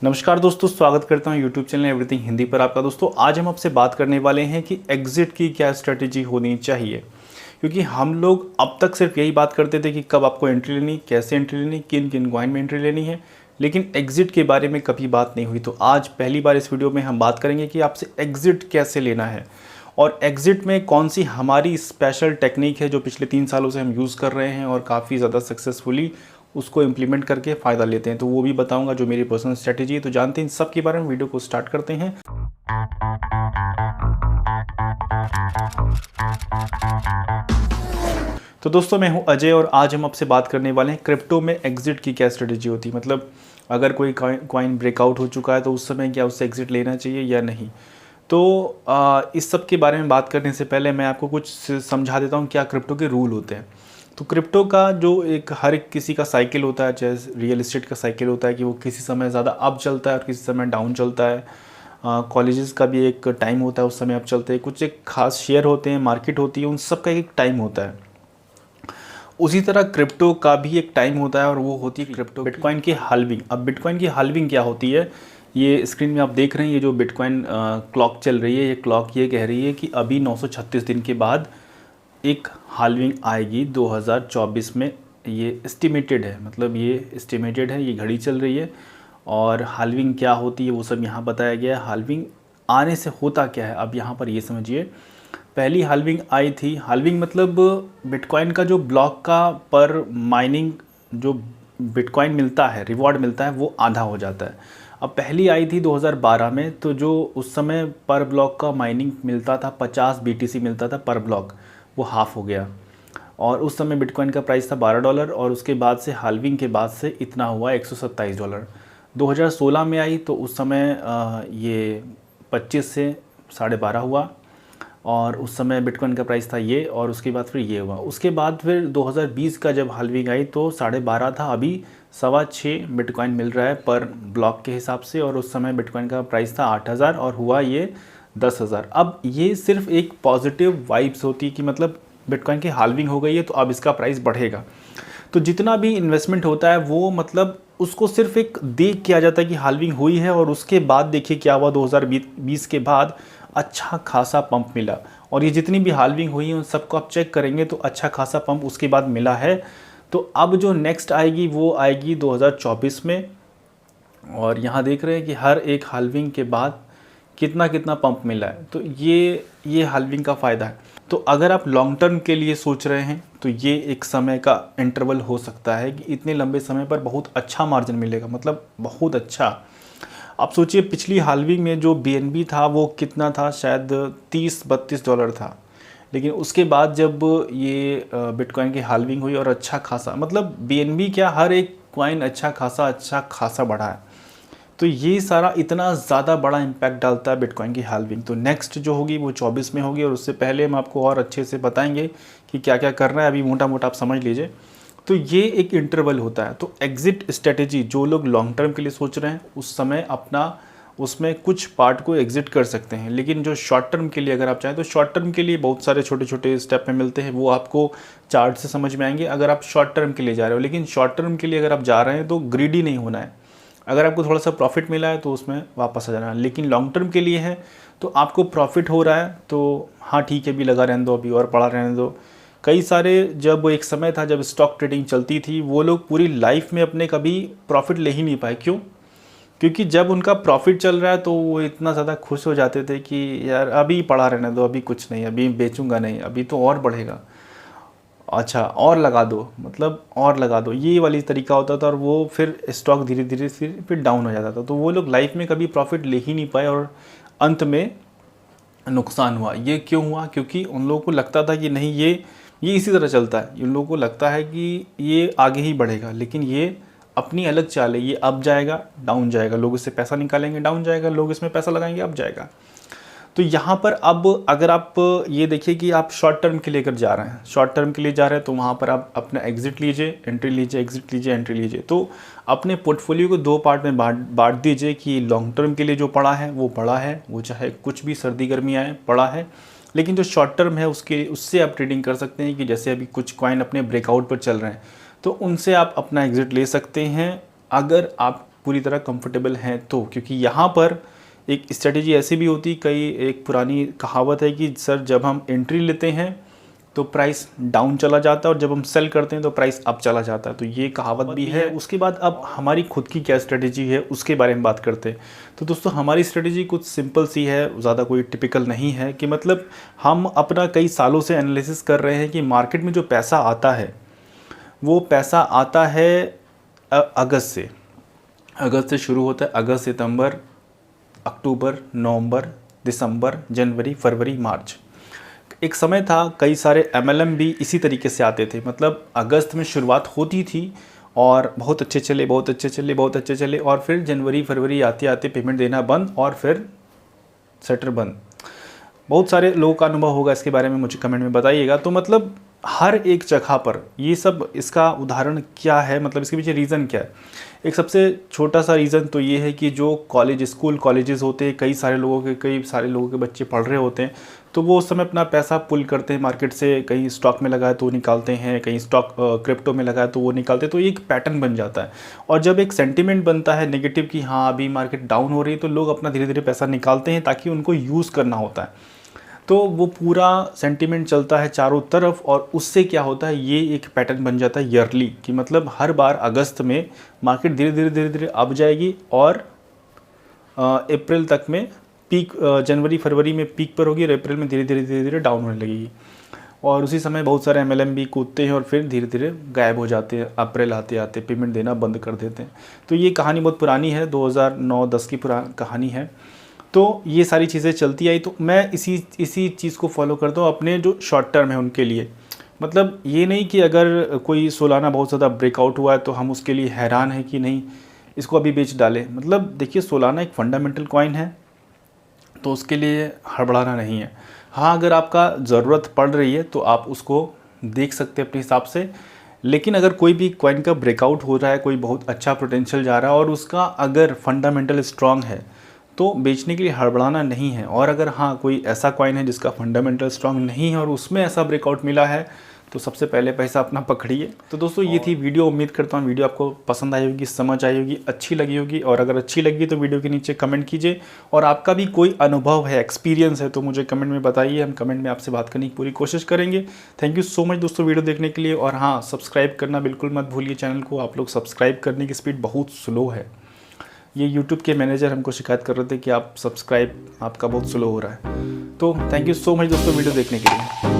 नमस्कार दोस्तों, स्वागत करता हूं यूट्यूब चैनल एवरीथिंग हिंदी पर आपका। दोस्तों आज हम आपसे बात करने वाले हैं कि एग्ज़िट की क्या स्ट्रेटेजी होनी चाहिए, क्योंकि हम लोग अब तक सिर्फ यही बात करते थे कि कब आपको एंट्री लेनी, कैसे एंट्री लेनी, किन किन कॉइन में एंट्री लेनी है, लेकिन एग्ज़िट के बारे में कभी बात नहीं हुई। तो आज पहली बार इस वीडियो में हम बात करेंगे कि आपसे एग्ज़िट कैसे लेना है और एग्ज़िट में कौन सी हमारी स्पेशल टेक्निक है जो पिछले 3 सालों से हम यूज़ कर रहे हैं और काफ़ी ज़्यादा सक्सेसफुली उसको इम्प्लीमेंट करके फ़ायदा लेते हैं। तो वो भी बताऊंगा जो मेरी पर्सनल स्ट्रेटेजी है। तो जानते हैं इन सब के बारे में, वीडियो को स्टार्ट करते हैं। तो दोस्तों मैं हूं अजय और आज हम आपसे बात करने वाले हैं क्रिप्टो में एग्ज़िट की क्या स्ट्रेटेजी होती है। मतलब अगर कोई कॉइन ब्रेकआउट हो चुका है तो उस समय क्या उससे एग्ज़िट लेना चाहिए या नहीं। तो इस सब के बारे में बात करने से पहले मैं आपको कुछ समझा देता हूं क्या क्रिप्टो के रूल होते हैं। तो क्रिप्टो का जो हर एक किसी का साइकिल होता है, चाहे रियल एस्टेट का साइकिल होता है कि वो किसी समय ज़्यादा अप चलता है और किसी समय डाउन चलता है। कॉलेजेस का भी एक टाइम होता है, उस समय अप चलते हैं। कुछ एक खास शेयर होते हैं, मार्केट होती है, उन सब का एक टाइम होता है। उसी तरह क्रिप्टो का भी एक टाइम होता है और वो होती है क्रिप्टो बिटकॉइन की हाल्विंग। अब बिटकॉइन की हाल्विंग क्या होती है, ये स्क्रीन में आप देख रहे हैं। ये जो बिटकॉइन क्लॉक चल रही है, ये क्लॉक ये कह रही है कि अभी 936 दिन के बाद एक हाल्विंग आएगी 2024 में। ये एस्टिमेटेड है, मतलब ये एस्टिमेटेड है, ये घड़ी चल रही है। और हाल्विंग क्या होती है वो सब यहाँ बताया गया है। हाल्विंग आने से होता क्या है, अब यहाँ पर ये समझिए। पहली हाल्विंग आई थी, हाल्विंग मतलब बिटकॉइन का जो ब्लॉक का पर माइनिंग जो बिटकॉइन मिलता है, रिवॉर्ड मिलता है, वो आधा हो जाता है। अब पहली आई थी 2012 में, तो जो उस समय पर ब्लॉक का माइनिंग मिलता था 50 BTC मिलता था पर ब्लॉक, वो हाफ़ हो गया। और उस समय बिटकॉइन का प्राइस था $12 और उसके बाद से हाल्विंग के बाद से इतना हुआ $127। 2016 में आई तो उस समय ये 25 से 12.5 हुआ और उस समय बिटकॉइन का प्राइस था ये, और उसके बाद फिर ये हुआ। उसके बाद फिर 2020 का जब हाल्विंग आई तो 12.5 था, अभी 6.25 बिटकॉइन मिल रहा है पर ब्लॉक के हिसाब से। और उस समय बिटकॉइन का प्राइस था 8,000 और हुआ ये 10,000। अब ये सिर्फ एक पॉजिटिव वाइब्स होती है कि मतलब बिटकॉइन की हाल्विंग हो गई है तो अब इसका प्राइस बढ़ेगा। तो जितना भी इन्वेस्टमेंट होता है वो मतलब उसको सिर्फ एक देख के आ जाता है कि हाल्विंग हुई है, और उसके बाद देखिए क्या हुआ। 2020 के बाद अच्छा खासा पंप मिला, और ये जितनी भी हाल्विंग हुई है उन सबको आप चेक करेंगे तो अच्छा खासा पंप उसके बाद मिला है। तो अब जो नेक्स्ट आएगी वो आएगी 2024 में, और यहाँ देख रहे हैं कि हर एक हाल्विंग के बाद कितना कितना पंप मिला है। तो ये हाल्विंग का फ़ायदा है। तो अगर आप लॉन्ग टर्म के लिए सोच रहे हैं तो ये एक समय का इंटरवल हो सकता है कि इतने लंबे समय पर बहुत अच्छा मार्जिन मिलेगा, मतलब बहुत अच्छा। आप सोचिए पिछली हाल्विंग में जो BNB था वो कितना था, शायद $30-32 था। लेकिन उसके बाद जब ये बिटकॉइन की हाल्विंग हुई और अच्छा खासा, मतलब BNB क्या, हर एक कॉइन अच्छा खासा बढ़ा है। तो ये सारा इतना ज़्यादा बड़ा इम्पैक्ट डालता है बिटकॉइन की हाल्विंग। तो नेक्स्ट जो होगी वो 24 में होगी, और उससे पहले हम आपको और अच्छे से बताएंगे कि क्या क्या करना है। अभी मोटा मोटा आप समझ लीजिए। तो ये एक इंटरवल होता है। तो एग्ज़िट स्ट्रेटेजी जो लोग लॉन्ग टर्म के लिए सोच रहे हैं उस समय अपना उसमें कुछ पार्ट को एग्ज़िट कर सकते हैं। लेकिन जो शॉर्ट टर्म के लिए अगर आप चाहें तो शॉर्ट टर्म के लिए बहुत सारे छोटे छोटे स्टेप में मिलते हैं, वो आपको चार्ट से समझ में आएंगे अगर आप शॉर्ट टर्म के लिए जा रहे हो। लेकिन शॉर्ट टर्म के लिए अगर आप जा रहे हैं तो ग्रीडी नहीं होना है। अगर आपको थोड़ा सा प्रॉफिट मिला है तो उसमें वापस आ जाना है। लेकिन लॉन्ग टर्म के लिए है तो आपको प्रॉफिट हो रहा है तो हाँ ठीक है, अभी लगा रहने दो, अभी और पड़ा रहने दो। कई सारे, जब एक समय था जब स्टॉक ट्रेडिंग चलती थी, वो लोग पूरी लाइफ में अपने कभी प्रॉफिट ले ही नहीं पाए। क्यों? क्योंकि जब उनका प्रॉफिट चल रहा है तो वो इतना ज़्यादा खुश हो जाते थे कि यार अभी पड़ा रहने दो, अभी कुछ नहीं, अभी बेचूंगा नहीं, अभी तो और बढ़ेगा, अच्छा और लगा दो, मतलब और लगा दो, ये वाली तरीका होता था। और वो फिर स्टॉक धीरे धीरे फिर डाउन हो जाता था। तो वो लोग लाइफ में कभी प्रॉफिट ले ही नहीं पाए और अंत में नुकसान हुआ। ये क्यों हुआ? क्योंकि उन लोगों को लगता था कि नहीं, ये इसी तरह चलता है। उन लोगों को लगता है कि ये आगे ही बढ़ेगा, लेकिन ये अपनी अलग चाल है। ये अप जाएगा, डाउन जाएगा, लोग इससे पैसा निकालेंगे, डाउन जाएगा, लोग इसमें पैसा लगाएंगे, अप जाएगा। तो यहाँ पर अब अगर आप ये देखिए कि आप शॉर्ट टर्म के लिए अगर जा रहे हैं, शॉर्ट टर्म के लिए जा रहे हैं, तो वहाँ पर आप अपना एग्ज़िट लीजिए, एंट्री लीजिए, एग्ज़िट लीजिए, एंट्री लीजिए। तो अपने पोर्टफोलियो को 2 पार्ट में बांट दीजिए कि लॉन्ग टर्म के लिए जो पड़ा है वो पड़ा है, वो चाहे कुछ भी सर्दी गर्मी आए पड़ा है। लेकिन जो शॉर्ट टर्म है उससे आप ट्रेडिंग कर सकते हैं कि जैसे अभी कुछ कॉइन अपने ब्रेकआउट पर चल रहे हैं तो उनसे आप अपना एग्ज़िट ले सकते हैं, अगर आप पूरी तरह कंफर्टेबल हैं तो, क्योंकि यहाँ पर एक स्ट्रेटेजी ऐसी भी होती, कई एक पुरानी कहावत है कि सर जब हम एंट्री लेते हैं तो प्राइस डाउन चला जाता है और जब हम सेल करते हैं तो प्राइस अप चला जाता है, तो ये कहावत भी है। उसके बाद अब हमारी खुद की क्या स्ट्रेटेजी है उसके बारे में बात करते हैं। तो दोस्तों हमारी स्ट्रेटेजी कुछ सिंपल सी है, ज़्यादा कोई टिपिकल नहीं है, कि मतलब हम अपना कई सालों से एनालिसिस कर रहे हैं कि मार्केट में जो पैसा आता है वो पैसा आता है अगस्त से शुरू होता है। अगस्त, सितंबर, अक्टूबर, नवंबर, दिसंबर, जनवरी, फरवरी, मार्च। एक समय था कई सारे MLM भी इसी तरीके से आते थे, मतलब अगस्त में शुरुआत होती थी और बहुत अच्छे चले और फिर जनवरी फरवरी आते आते पेमेंट देना बंद और फिर शटर बंद। बहुत सारे लोगों का अनुभव होगा, इसके बारे में मुझे कमेंट में बताइएगा। तो मतलब हर एक जगह पर ये सब, इसका उदाहरण क्या है, मतलब इसके पीछे रीज़न क्या है? एक सबसे छोटा सा रीज़न तो ये है कि जो कॉलेजेस होते हैं, कई सारे लोगों के बच्चे पढ़ रहे होते हैं, तो वो उस समय अपना पैसा पुल करते हैं मार्केट से, कहीं स्टॉक में लगाए तो वो निकालते हैं, कहीं स्टॉक क्रिप्टो में लगाए तो वो निकालते हैं, तो एक पैटर्न बन जाता है। और जब एक सेंटिमेंट बनता है नेगेटिव कि हाँ अभी मार्केट डाउन हो रही है, तो लोग अपना धीरे धीरे पैसा निकालते हैं ताकि उनको यूज़ करना होता है। तो वो पूरा सेंटीमेंट चलता है चारों तरफ और उससे क्या होता है, ये एक पैटर्न बन जाता है ईयरली, कि मतलब हर बार अगस्त में मार्केट धीरे धीरे अप जाएगी और अप्रैल तक में पीक, जनवरी फरवरी में पीक पर होगी और अप्रैल में धीरे धीरे डाउन होने लगेगी। और उसी समय बहुत सारे MLM भी कूदते हैं और फिर धीरे धीरे गायब हो जाते हैं, अप्रैल आते आते पेमेंट देना बंद कर देते हैं। तो ये कहानी बहुत पुरानी है, 2009-10 की पुरानी कहानी है। तो ये सारी चीज़ें चलती आई, तो मैं इसी चीज़ को फॉलो करता हूँ अपने जो शॉर्ट टर्म है उनके लिए। मतलब ये नहीं कि अगर कोई सोलाना बहुत ज़्यादा ब्रेकआउट हुआ है तो हम उसके लिए हैरान हैं कि नहीं इसको अभी बेच डालें। मतलब देखिए सोलाना एक फंडामेंटल कॉइन है, तो उसके लिए हड़बड़ाना नहीं है। हाँ अगर आपका ज़रूरत पड़ रही है तो आप उसको देख सकते हैं अपने हिसाब से, लेकिन अगर कोई भी कॉइन का ब्रेकआउट हो रहा है, कोई बहुत अच्छा पोटेंशियल जा रहा है और उसका अगर फंडामेंटल स्ट्रॉन्ग है तो बेचने के लिए हड़बड़ाना नहीं है। और अगर हाँ कोई ऐसा कॉइन है जिसका फंडामेंटल स्ट्रॉन्ग नहीं है और उसमें ऐसा ब्रेकआउट मिला है, तो सबसे पहले पैसा अपना पकड़िए। तो दोस्तों ये थी वीडियो, उम्मीद करता हूँ वीडियो आपको पसंद आई होगी, समझ आई होगी, अच्छी लगी होगी। और अगर अच्छी लगी तो वीडियो के नीचे कमेंट कीजिए, और आपका भी कोई अनुभव है, एक्सपीरियंस है तो मुझे कमेंट में बताइए, हम कमेंट में आपसे बात करने की पूरी कोशिश करेंगे। थैंक यू सो मच दोस्तों वीडियो देखने के लिए। और हाँ सब्सक्राइब करना बिल्कुल मत भूलिए चैनल को, आप लोग सब्सक्राइब करने की स्पीड बहुत स्लो है। ये YouTube के मैनेजर हमको शिकायत कर रहे थे कि आप सब्सक्राइब आपका बहुत स्लो हो रहा है। तो थैंक यू सो मच दोस्तों वीडियो देखने के लिए।